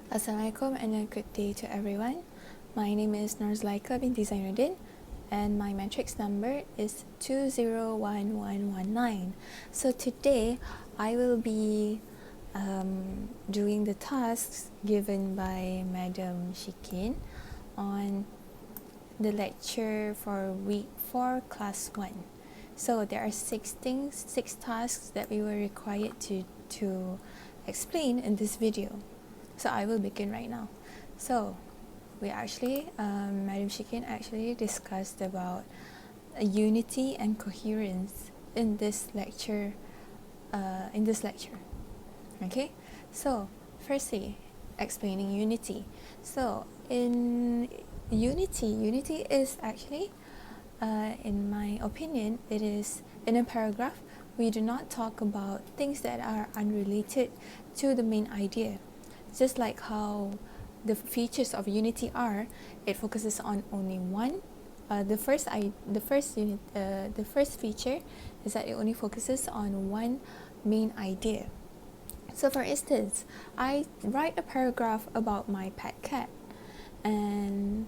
Assalamualaikum and a good day to everyone. My name is Zulaikha BINTI Zainudin and my matrix number is 201119. So today I will be doing the tasks given by Madam Shikin on the lecture for week 4 class 1. So there are six tasks that we were required to explain in this video. So I will begin right now. So we actually, Madam Shikin actually discussed about unity and coherence in this lecture. Okay. So firstly, explaining unity. So in unity is actually, in my opinion, it is in a paragraph. We do not talk about things that are unrelated to the main idea. Just like how the features of unity are, it focuses on only one. The first feature is that it only focuses on one main idea. So for instance, I write a paragraph about my pet cat, and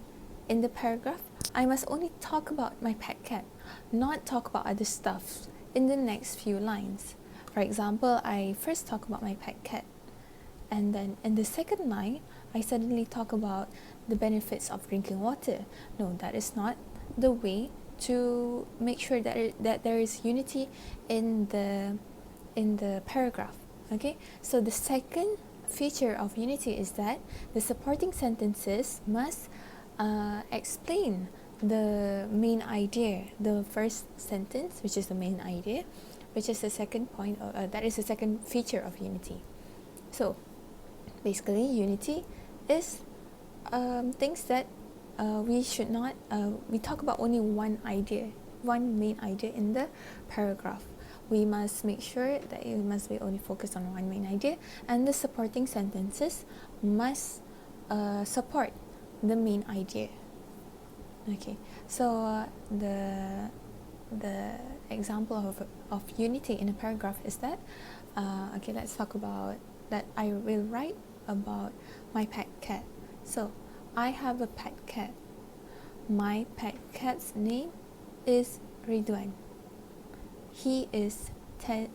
in the paragraph, I must only talk about my pet cat, not talk about other stuff in the next few lines. For example, I first talk about my pet cat, and then in the second line, I suddenly talk about the benefits of drinking water. No, that is not the way to make sure that there is unity in the paragraph. Okay, so the second feature of unity is that the supporting sentences must explain the main idea. The first sentence, which is the main idea, which is the second point. That is the second feature of unity. So basically, unity is things that we should not, we talk about only one main idea in the paragraph. We must make sure that it must be only focused on one main idea, and the supporting sentences must support the main idea. Okay, so the example of unity in a paragraph is that, okay, let's talk about that. I will write about my pet cat. So I have a pet cat. My pet cat's name is Ridwan. He is 2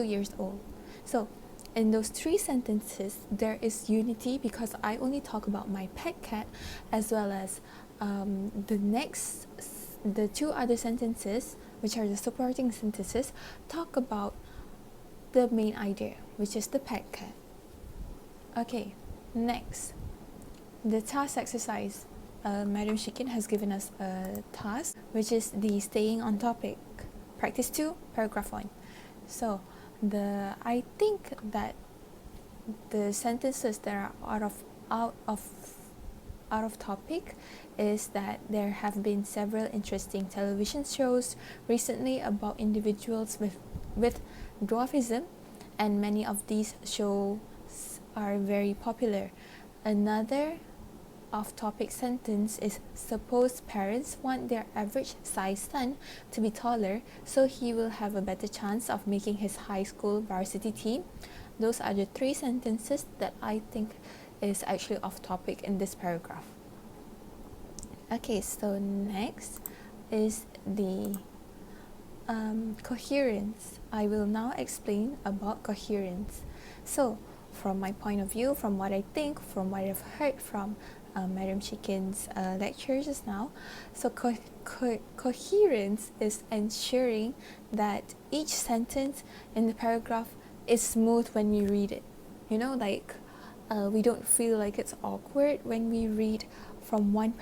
years old. So in those three sentences, there is unity because I only talk about my pet cat, as well as the two other sentences, which are the supporting sentences, talk about the main idea, which is the pet cat. Okay, next, the task exercise. Madam Shikin has given us a task, which is the staying on topic. Practice 2, paragraph 1. So I think that the sentences that are out of topic is that there have been several interesting television shows recently about individuals with dwarfism, and many of these shows are very popular. Another off-topic sentence is, suppose parents want their average size son to be taller so he will have a better chance of making his high school varsity team. Those are the three sentences that I think is actually off-topic in this paragraph. Okay, so next is the coherence. I will now explain about coherence. So from my point of view, from what I think, from what I've heard from Madam Shikin's lecture just now, so coherence is ensuring that each sentence in the paragraph is smooth when we read it. You know, like we don't feel like it's awkward when we read from one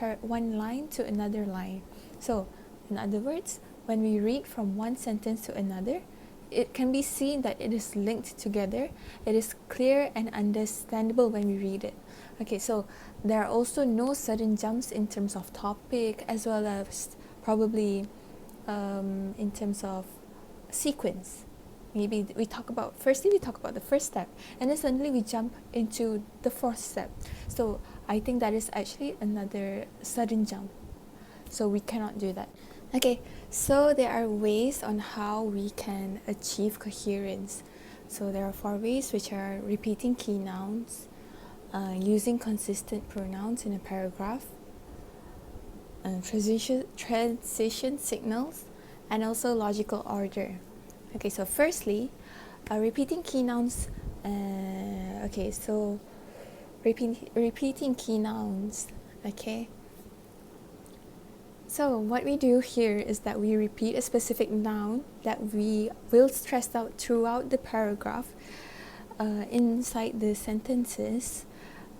line to another line. So in other words, when we read from one sentence to another, it can be seen that it is linked together. It is clear and understandable when we read it. Okay, so there are also no sudden jumps in terms of topic, as well as probably in terms of sequence. Maybe we talk about the first step, and then suddenly we jump into the fourth step. So I think that is actually another sudden jump. So we cannot do that. Okay, so there are ways on how we can achieve coherence. So there are 4 ways, which are repeating key nouns, using consistent pronouns in a paragraph, transition signals, and also logical order. Okay, so firstly, repeating key nouns. Repeating key nouns. Okay. So what we do here is that we repeat a specific noun that we will stress out throughout the paragraph, inside the sentences,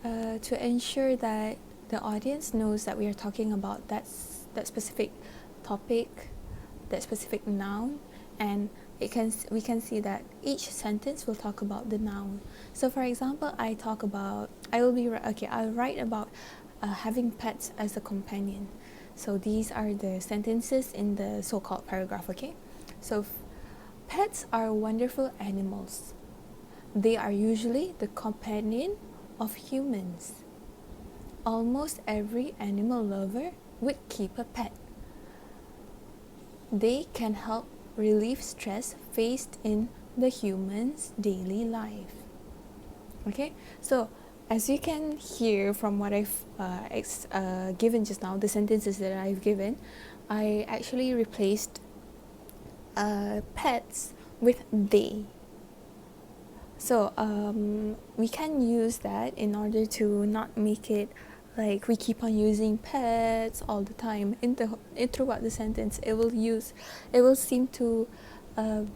to ensure that the audience knows that we are talking about that specific topic, that specific noun, and we can see that each sentence will talk about the noun. So for example, I'll write about having pets as a companion. So these are the sentences in the so-called paragraph. Okay, so pets are wonderful animals. They are usually the companion of humans. Almost every animal lover would keep a pet. They can help relieve stress faced in the human's daily life. Okay, so as you can hear from what I've given just now, the sentences that I've given, I actually replaced pets with they. So we can use that in order to not make it like we keep on using pets all the time throughout the sentence. It will seem to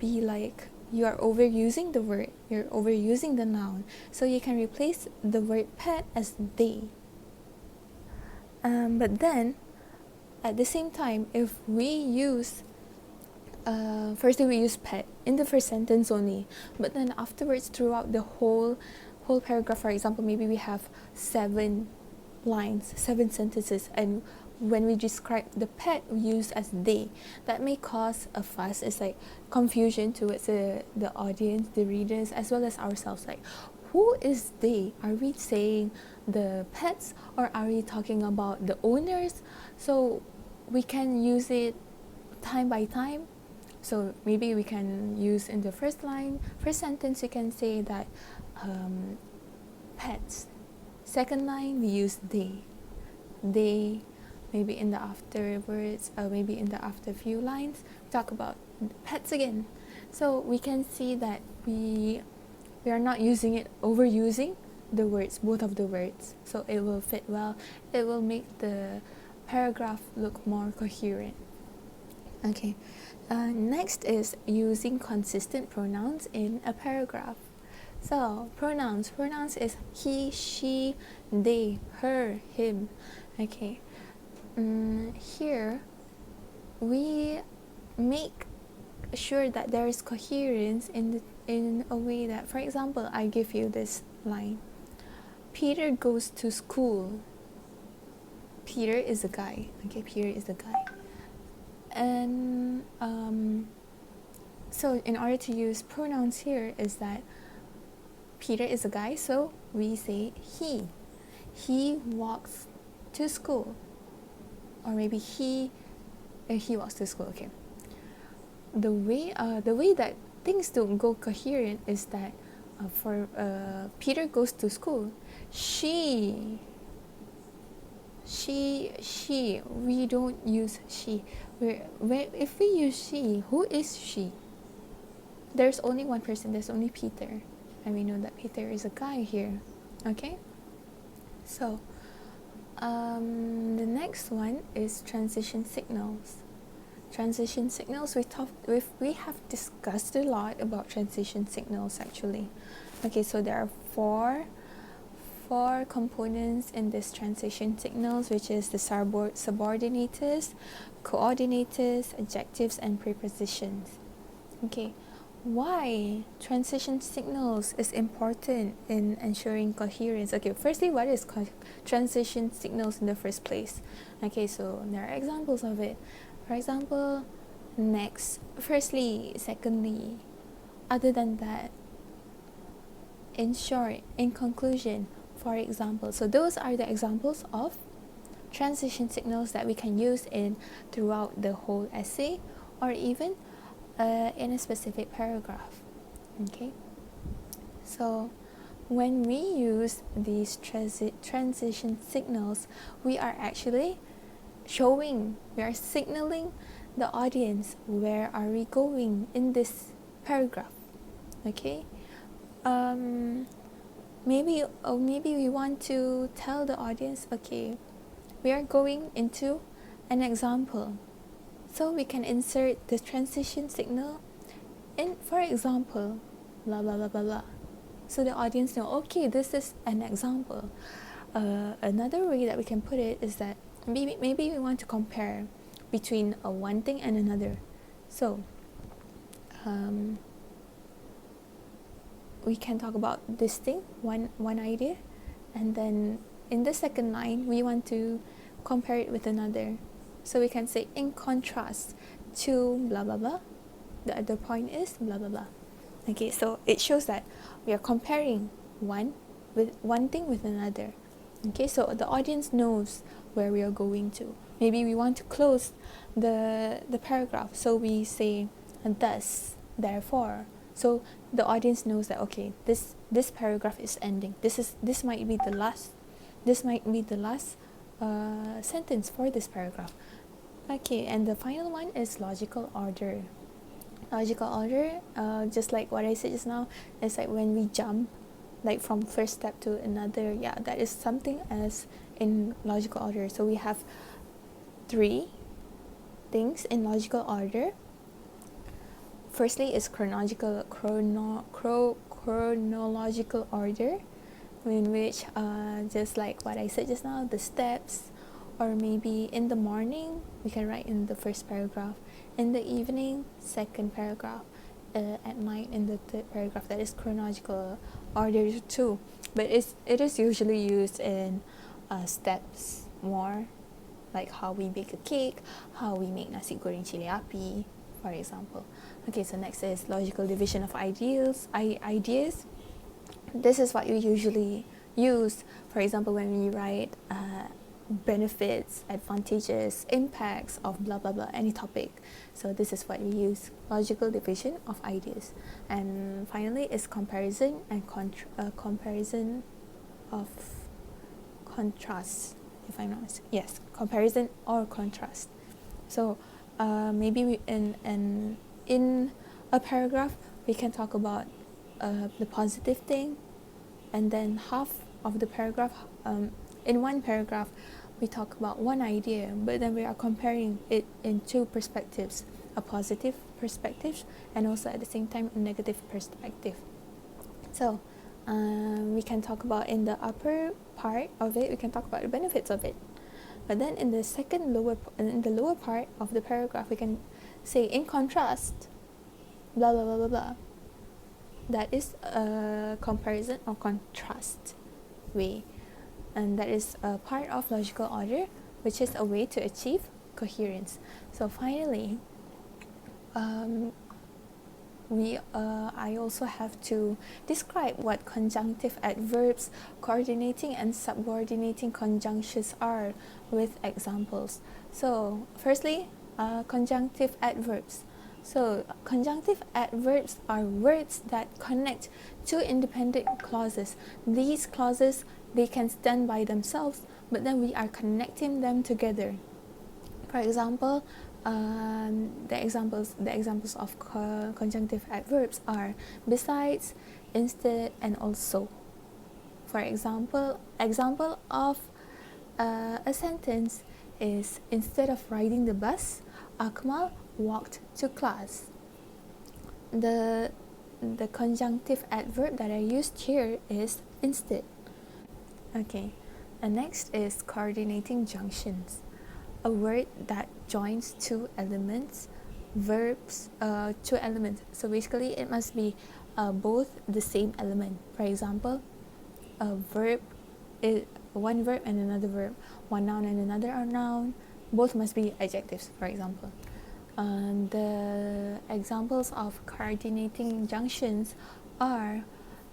be like you are overusing the word, you're overusing the noun. So you can replace the word pet as they. But then at the same time, if we use firstly we use pet in the first sentence only, but then afterwards throughout the whole paragraph, for example, maybe we have 7 sentences, and when we describe the pet, we use as they. That may cause a fuss. It's like confusion towards the audience, the readers, as well as ourselves. Like, who is they? Are we saying the pets, or are we talking about the owners? So we can use it time by time. So maybe we can use in the first sentence, you can say that pets. Second line, we use they. They. Maybe in the afterwards, maybe in the after few lines, talk about pets again. So we can see that we are not using it, overusing the words, both of the words. So it will fit well. It will make the paragraph look more coherent. Okay. Next is using consistent pronouns in a paragraph. So pronouns is he, she, they, her, him. Okay. Here we make sure that there is coherence in a way that, for example, I give you this line: Peter goes to school. Peter is a guy. Okay, Peter is a guy. And so in order to use pronouns here is that Peter is a guy, so we say he walks to school, or maybe he walks to school. Okay, the way that things don't go coherent is that for Peter goes to school, she, we don't use she. If we use she, who is she? There's only one person, there's only Peter, and we know that Peter is a guy here. Okay, so the next one is transition signals. Transition signals, we have discussed a lot about transition signals actually. Okay, so there are four components in this transition signals, which is the subordinators, coordinators, adjectives, and prepositions. Okay, why transition signals is important in ensuring coherence? Okay, firstly, what is transition signals in the first place? Okay, so there are examples of it. For example, next, firstly, secondly, other than that, in short, in conclusion, for example. So those are the examples of transition signals that we can use throughout the whole essay, or even in a specific paragraph. Okay, so when we use these transition signals, we are actually we are signaling the audience where are we going in this paragraph. Okay, maybe we want to tell the audience, okay, we are going into an example, so we can insert the transition signal in, for example, blah blah blah blah blah, so the audience know, okay, this is an example. Another way that we can put it is that maybe we want to compare between one thing and another. So we can talk about this thing, one idea, and then in the second line we want to compare it with another. So we can say, in contrast to blah blah blah, the other point is blah blah blah. Okay, so it shows that we are comparing one thing with another. Okay, so the audience knows where we are going to. Maybe we want to close the paragraph, so we say thus, therefore. So the audience knows that, okay, this paragraph is ending. This might be the last sentence for this paragraph. Okay, and the final one is logical order. Logical order, just like what I said just now, is like when we jump like from first step to another. Yeah, that is something as in logical order. So we have 3 things in logical order. Firstly is chronological order, in which just like what I said just now, the steps, or maybe in the morning we can write in the first paragraph, in the evening second paragraph, at night in the third paragraph. That is chronological order too, but it is usually used in steps more, like how we bake a cake, how we make nasi goreng cili api, for example. Okay, so next is logical division of ideas. This is what we usually use, for example, when we write benefits, advantages, impacts of blah blah blah, any topic. So this is what we use, logical division of ideas. And finally is comparison and comparison of contrast, if I'm not mistaken. Yes, comparison or contrast. So maybe we in a paragraph we can talk about the positive thing, and then half of the paragraph, in one paragraph we talk about one idea, but then we are comparing it in 2 perspectives, a positive perspective and also at the same time a negative perspective. So we can talk about, in the upper part of it we can talk about the benefits of it, but then in the lower part of the paragraph we can say, in contrast blah blah blah blah blah. That is a comparison or contrast way, and that is a part of logical order, which is a way to achieve coherence. So finally, I also have to describe what conjunctive adverbs, coordinating and subordinating conjunctions are with examples. So firstly, conjunctive adverbs. So conjunctive adverbs are words that connect 2 independent clauses. These clauses, they can stand by themselves, but then we are connecting them together. For example, the examples of conjunctive adverbs are besides, instead, and also. For example of a sentence is, instead of riding the bus, Akmal walked to class. The conjunctive adverb that I used here is instead. Okay, and next is coordinating junctions, a word that joins 2 elements, verbs, 2 elements. So basically it must be both the same element. For example, a verb is one verb and another verb, one noun and another noun, both must be adjectives, for example. The examples of coordinating junctions are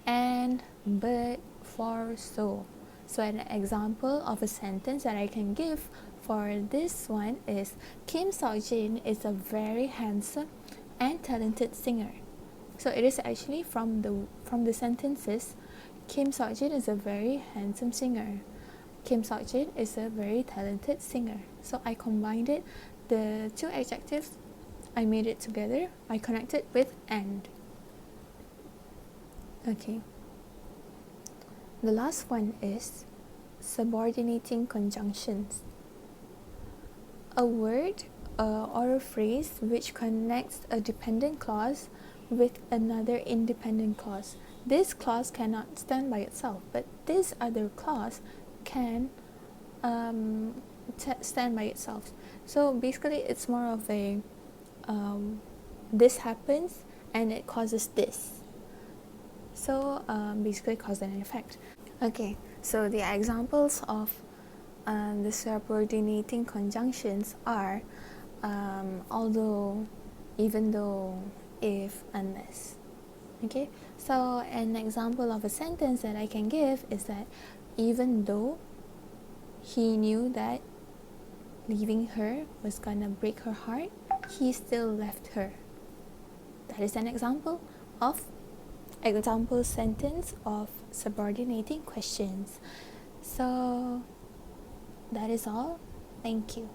and, but, for, so. So an example of a sentence that I can give for this one is, Kim Seok-jin is a very handsome and talented singer. So it is actually from the sentences, Kim Seok-jin is a very handsome singer. Kim Seok-jin is a very talented singer. So I combined it, the two adjectives, I made it together, I connected with and. Okay. The last one is subordinating conjunctions. A word or a phrase which connects a dependent clause with another independent clause. This clause cannot stand by itself, but this other clause can stand by itself. So basically, it's more of a this happens and it causes this. So basically, cause and effect. Okay, so the examples of the subordinating conjunctions are although, even though, if, unless. Okay, so an example of a sentence that I can give is that even though he knew that leaving her was gonna break her heart, he still left her. That is an example sentence of subordinating questions. So that is all. Thank you.